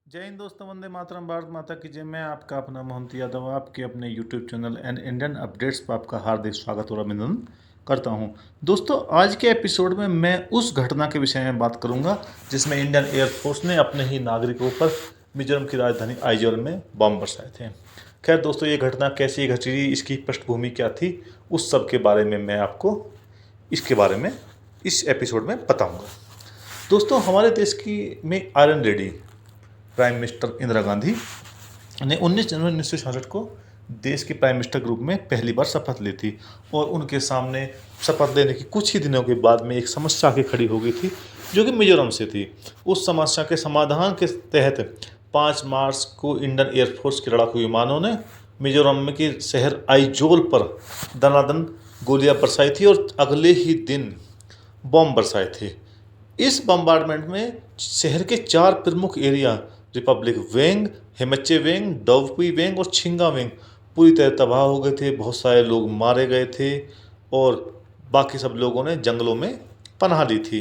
जय हिंद दोस्तों, वंदे मातरम, भारत माता की जय। मैं आपका अपना मोहम्मद यादव आपके अपने YouTube channel and Indian updates पर आपका हार्दिक स्वागत और अभिनंदन करता हूं। दोस्तों, आज के एपिसोड में मैं उस घटना के विषय में बात करूंगा जिसमें इंडियन एयरफोर्स ने अपने ही नागरिकों पर मिजोरम की राजधानी आइजोल में बम बरसाए थे। खैर दोस्तों, ये घटना कैसी घटी, इसकी पृष्ठभूमि क्या थी, उस सब के बारे में मैं आपको इसके बारे में इस एपिसोड में बताऊंगा। दोस्तों, हमारे देश की में iron lady prime minister Indira Gandhi ने 19 जनवरी 1966 को देश के प्राइम मिनिस्टर के रूप में पहली बार शपथ ली थी। और उनके सामने शपथ लेने के कुछ ही दिनों के बाद में एक समस्या आके खड़ी हो गई थी, जो कि मिजोरम से थी। उस समस्या के समाधान के तहत 5 मार्च को इंडियन एयरफोर्स के लड़ाकू विमानों ने मिजोरम के शहर आइजोल पर दनादन गोलियां बरसाई थी और अगले ही दिन बम बरसाए थे। इस बम्बार्डमेंट में शहर के 4 प्रमुख एरिया रिपब्लिक वेंग, हेमच्चे वेंग, डोवपुई वेंग और छिंगा वेंग पूरी तरह तबाह हो गए थे। बहुत सारे लोग मारे गए थे और बाकी सब लोगों ने जंगलों में पनाह ली थी।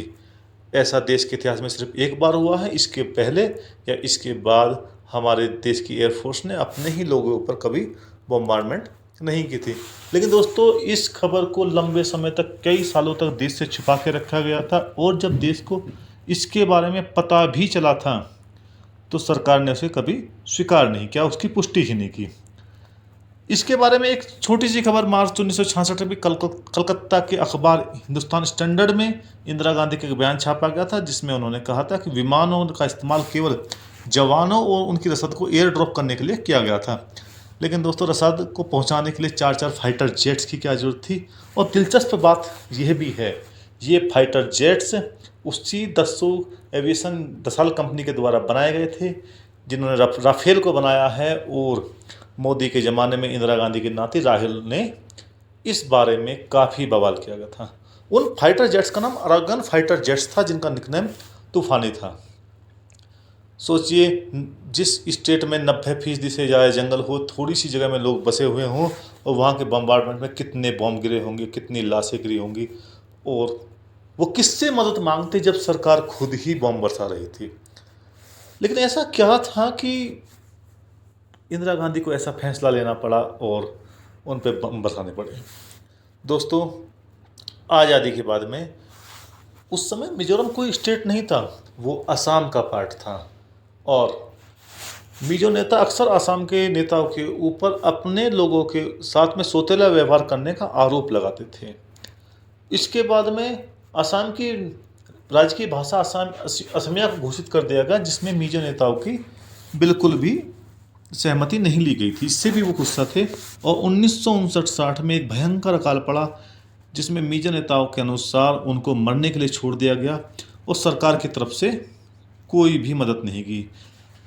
ऐसा देश के इतिहास में सिर्फ एक बार हुआ है। इसके पहले या इसके बाद हमारे देश की एयरफोर्स ने अपने ही लोगों पर कभी बम्बार्डमेंट नहीं की थी। लेकिन दोस्तों, इस खबर को लंबे समय तक, कई सालों तक देश से छिपा के रखा गया था और जब देश को इसके बारे में पता भी चला था तो सरकार ने उसे कभी स्वीकार नहीं किया, उसकी पुष्टि ही नहीं की। इसके बारे में एक छोटी सी खबर मार्च 1966 में कलकत्ता के अखबार हिंदुस्तान स्टैंडर्ड में इंदिरा गांधी का एक बयान छापा गया था, जिसमें उन्होंने कहा था कि विमानों का इस्तेमाल केवल जवानों और उनकी रसद को एयर ड्रॉप करने के लिए किया गया था। लेकिन दोस्तों, रसद को पहुंचाने के लिए 4-4 फाइटर जेट्स की क्या जरूरत थी। और दिलचस्प बात यह भी है, ये फाइटर जेट्स उसी दस्सो एविएशन दसाल कंपनी के द्वारा बनाए गए थे, जिन्होंने राफेल को बनाया है। और मोदी के ज़माने में इंदिरा गांधी की नाती राहुल ने इस बारे में काफ़ी बवाल किया गया था। उन फाइटर जेट्स का नाम अरागन फाइटर जेट्स था, जिनका निकनेम तूफानी था। सोचिए, जिस स्टेट में 90% से ज़्यादा जंगल हो, थोड़ी सी जगह में लोग बसे हुए हों और वहाँ के बम्बार्डमेंट में कितने बम गिरे होंगे, कितनी लाशें गिरी होंगी। और वो किससे मदद मांगते जब सरकार खुद ही बम बरसा रही थी। लेकिन ऐसा क्या था कि इंदिरा गांधी को ऐसा फैसला लेना पड़ा और उन पे बम बरसाने पड़े। दोस्तों, आज़ादी के बाद में उस समय मिजोरम कोई स्टेट नहीं था, वो असम का पार्ट था। और मिजो नेता अक्सर असम के नेताओं के ऊपर अपने लोगों के साथ में सौतेला व्यवहार करने का आरोप लगाते थे। इसके बाद में असम की राजकीय भाषा असमिया को घोषित कर दिया गया, जिसमें मिजो नेताओं की बिल्कुल भी सहमति नहीं ली गई थी। इससे भी वो गुस्सा थे और 1959-60 में एक भयंकर अकाल पड़ा, जिसमें मिजो नेताओं के अनुसार उनको मरने के लिए छोड़ दिया गया और सरकार की तरफ से कोई भी मदद नहीं की।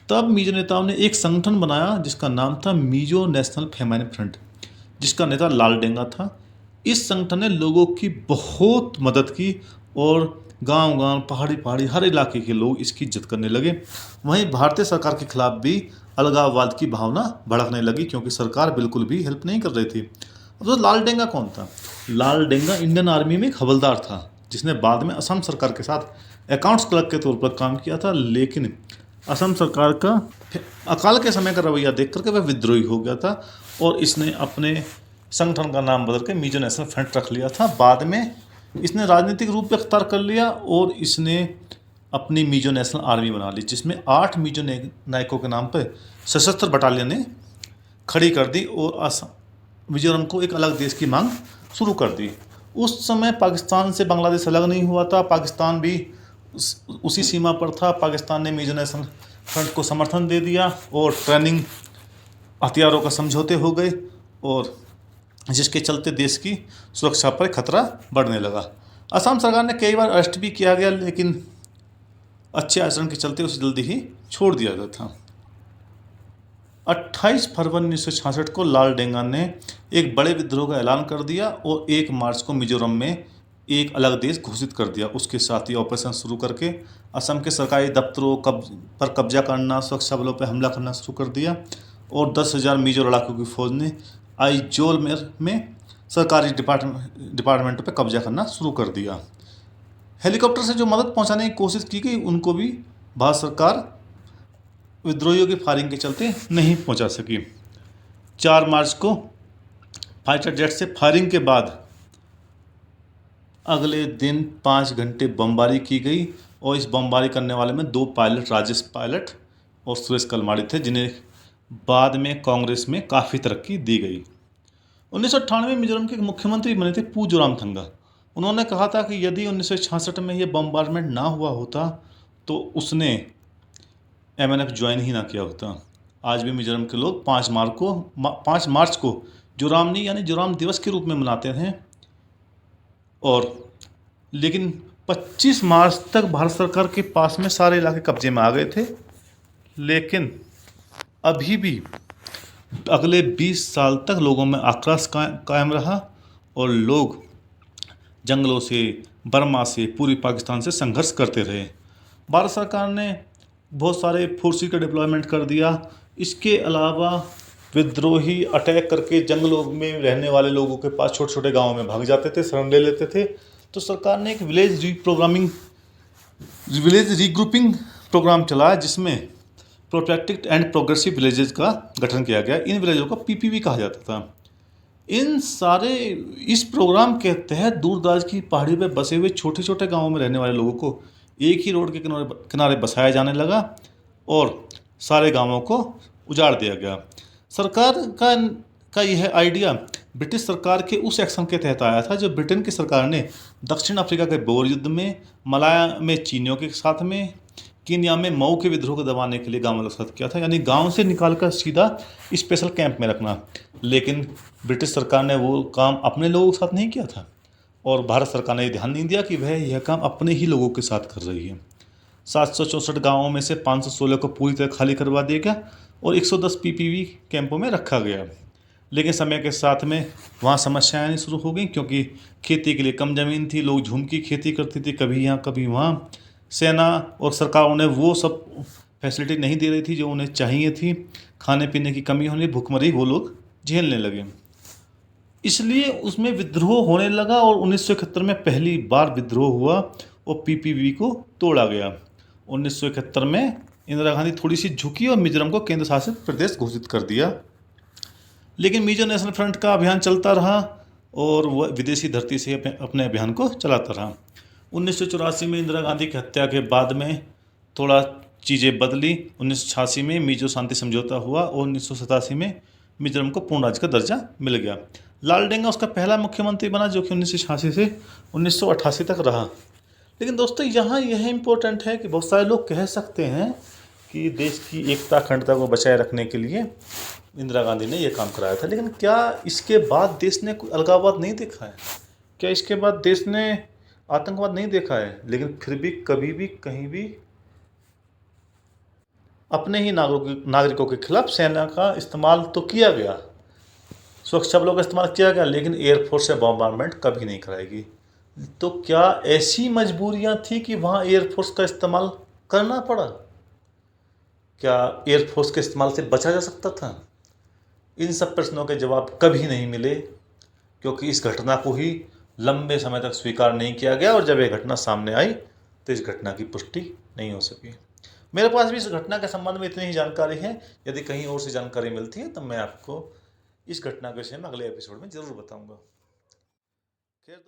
तब मिजो नेताओं ने एक संगठन बनाया जिसका नाम था मिजो नेशनल फेमाइन फ्रंट, जिसका नेता लालडेंगा था। इस संगठन ने लोगों की बहुत मदद की और गांव-गांव, पहाड़ी हर इलाके के लोग इसकी इज्जत करने लगे। वहीं भारतीय सरकार के खिलाफ भी अलगाववाद की भावना भड़कने लगी, क्योंकि सरकार बिल्कुल भी हेल्प नहीं कर रही थी। अब तो लालडेंगा कौन था? लालडेंगा इंडियन आर्मी में एक हवलदार था, जिसने बाद में असम सरकार के साथ अकाउंट्स क्लर्क के तौर पर काम किया था। लेकिन असम सरकार का अकाल के समय का रवैया देख करके वह विद्रोही हो गया था और इसने अपने संगठन का नाम बदल के मिजो नेशनल फ्रंट रख लिया था। बाद में इसने राजनीतिक रूप अख्तियार कर लिया और इसने अपनी मिजो नेशनल आर्मी बना ली, जिसमें 8 मिजो नायकों के नाम पर सशस्त्र बटालियनें खड़ी कर दी और असम मिजोरम को एक अलग देश की मांग शुरू कर दी। उस समय पाकिस्तान से बांग्लादेश अलग नहीं हुआ था, पाकिस्तान भी उसी सीमा पर था। पाकिस्तान ने मिजो नेशनल फ्रंट को समर्थन दे दिया और ट्रेनिंग, हथियारों का समझौते हो गए, और जिसके चलते देश की सुरक्षा पर खतरा बढ़ने लगा। असम सरकार ने कई बार अरेस्ट भी किया गया, लेकिन अच्छे आचरण के चलते उसे जल्दी ही छोड़ दिया गया था। 28 फरवरी 1966 को लालडेंगा ने एक बड़े विद्रोह का ऐलान कर दिया और 1 मार्च को मिजोरम में एक अलग देश घोषित कर दिया। उसके साथ ही ऑपरेशन शुरू करके असम के सरकारी दफ्तरों पर कब्जा करना, सुरक्षा बलों पर हमला करना शुरू कर दिया और 10,000 मिजो लड़ाकों की फौज ने आइजोल में सरकारी डिपार्टमेंटों पर कब्जा करना शुरू कर दिया। हेलीकॉप्टर से जो मदद पहुंचाने की कोशिश की गई, उनको भी भारत सरकार विद्रोहियों की फायरिंग के चलते नहीं पहुंचा सकी। 4 मार्च को फाइटर जेट से फायरिंग के बाद अगले दिन 5 घंटे बमबारी की गई और इस बमबारी करने वाले में 2 पायलट, राजेश पायलट और सुरेश कलमाड़ी थे, जिन्हें बाद में कांग्रेस में काफ़ी तरक्की दी गई। 1998 में मिजोरम के मुख्यमंत्री बने थे पू जोरामथंगा। उन्होंने कहा था कि यदि 1966 में ये बम्बारमेंट ना हुआ होता तो उसने MNF ज्वाइन ही ना किया होता। आज भी मिजोरम के लोग 5 मार्च को जोरामनी यानी जोराम दिवस के रूप में मनाते हैं। और लेकिन 25 मार्च तक भारत सरकार के पास में सारे इलाके कब्जे में आ गए थे, लेकिन अभी भी अगले 20 साल तक लोगों में आक्रोश कायम रहा और लोग जंगलों से, बर्मा से, पूर्वी पाकिस्तान से संघर्ष करते रहे। भारत सरकार ने बहुत सारे फोर्सेस का डिप्लॉयमेंट कर दिया। इसके अलावा विद्रोही अटैक करके जंगलों में रहने वाले लोगों के पास छोटे छोटे गांवों में भाग जाते थे, शरण ले लेते थे। तो सरकार ने एक विलेज रीग्रुपिंग प्रोग्राम चलाया, जिसमें प्रोटेक्टेड एंड प्रोग्रेसिव विलेजेस का गठन किया गया। इन विलेजों को PPV कहा जाता था। इस प्रोग्राम के तहत दूर दराज की पहाड़ियों पर बसे हुए छोटे छोटे गाँवों में रहने वाले लोगों को एक ही रोड के किनारे बसाया जाने लगा और सारे गांवों को उजाड़ दिया गया। सरकार का यह आइडिया ब्रिटिश सरकार के उस एक्शन के तहत आया था जो ब्रिटेन की सरकार ने दक्षिण अफ्रीका के बोर युद्ध में, मलाया में चीनियों के साथ में, कीनिया में मऊ के विद्रोह को दबाने के लिए गाँव वालों के साथ किया था, यानी गाँव से निकालकर सीधा स्पेशल कैंप में रखना। लेकिन ब्रिटिश सरकार ने वो काम अपने लोगों के साथ नहीं किया था और भारत सरकार ने ध्यान नहीं दिया कि वह यह काम अपने ही लोगों के साथ कर रही है। 764 गाँवों में से 516 को पूरी तरह खाली करवा दिया गया और 110 PPV कैंपों में रखा गया। लेकिन समय के साथ में वहाँ समस्याएं आनी शुरू हो गई, क्योंकि खेती के लिए कम ज़मीन थी, लोग झूम की खेती करते थे, कभी यहाँ कभी वहाँ। सेना और सरकार उन्हें वो सब फैसिलिटी नहीं दे रही थी जो उन्हें चाहिए थी। खाने पीने की कमी होने, भुखमरी वो लोग झेलने लगे, इसलिए उसमें विद्रोह होने लगा और 1971 में पहली बार विद्रोह हुआ और PPV को तोड़ा गया। 1971 में इंदिरा गांधी थोड़ी सी झुकी और मिजोरम को केंद्र शासित प्रदेश घोषित कर दिया। लेकिन मिजो नेशनल फ्रंट का अभियान चलता रहा और वह विदेशी धरती से अपने अभियान को चलाता रहा। 1984 में इंदिरा गांधी की हत्या के बाद में थोड़ा चीज़ें बदली। 1986 में मिजो शांति समझौता हुआ और 1987 में मिजोरम को पूर्ण राज्य का दर्जा मिल गया। लालडेंगा उसका पहला मुख्यमंत्री बना, जो कि 1986 से 1988 तक रहा। लेकिन दोस्तों यहाँ यह इम्पोर्टेंट है कि बहुत सारे लोग कह सकते हैं कि देश की एकता अखंडता को बचाए रखने के लिए इंदिरा गांधी ने यह काम कराया था। लेकिन क्या इसके बाद देश ने कोई अलगाववाद नहीं देखा है? क्या इसके बाद देश ने आतंकवाद नहीं देखा है? लेकिन फिर भी कभी भी कहीं भी अपने ही नागरिकों के खिलाफ सेना का इस्तेमाल तो किया गया, सुरक्षा बलों का इस्तेमाल किया गया, लेकिन एयरफोर्स से बॉम्बारमेंट कभी नहीं कराएगी। तो क्या ऐसी मजबूरियां थी कि वहाँ एयरफोर्स का इस्तेमाल करना पड़ा? क्या एयरफोर्स के इस्तेमाल से बचा जा सकता था? इन सब प्रश्नों के जवाब कभी नहीं मिले, क्योंकि इस घटना को ही लंबे समय तक स्वीकार नहीं किया गया और जब यह घटना सामने आई तो इस घटना की पुष्टि नहीं हो सकी। मेरे पास भी इस घटना के संबंध में इतनी ही जानकारी है। यदि कहीं और से जानकारी मिलती है तो मैं आपको इस घटना के विषय में अगले एपिसोड में ज़रूर बताऊंगा। खैर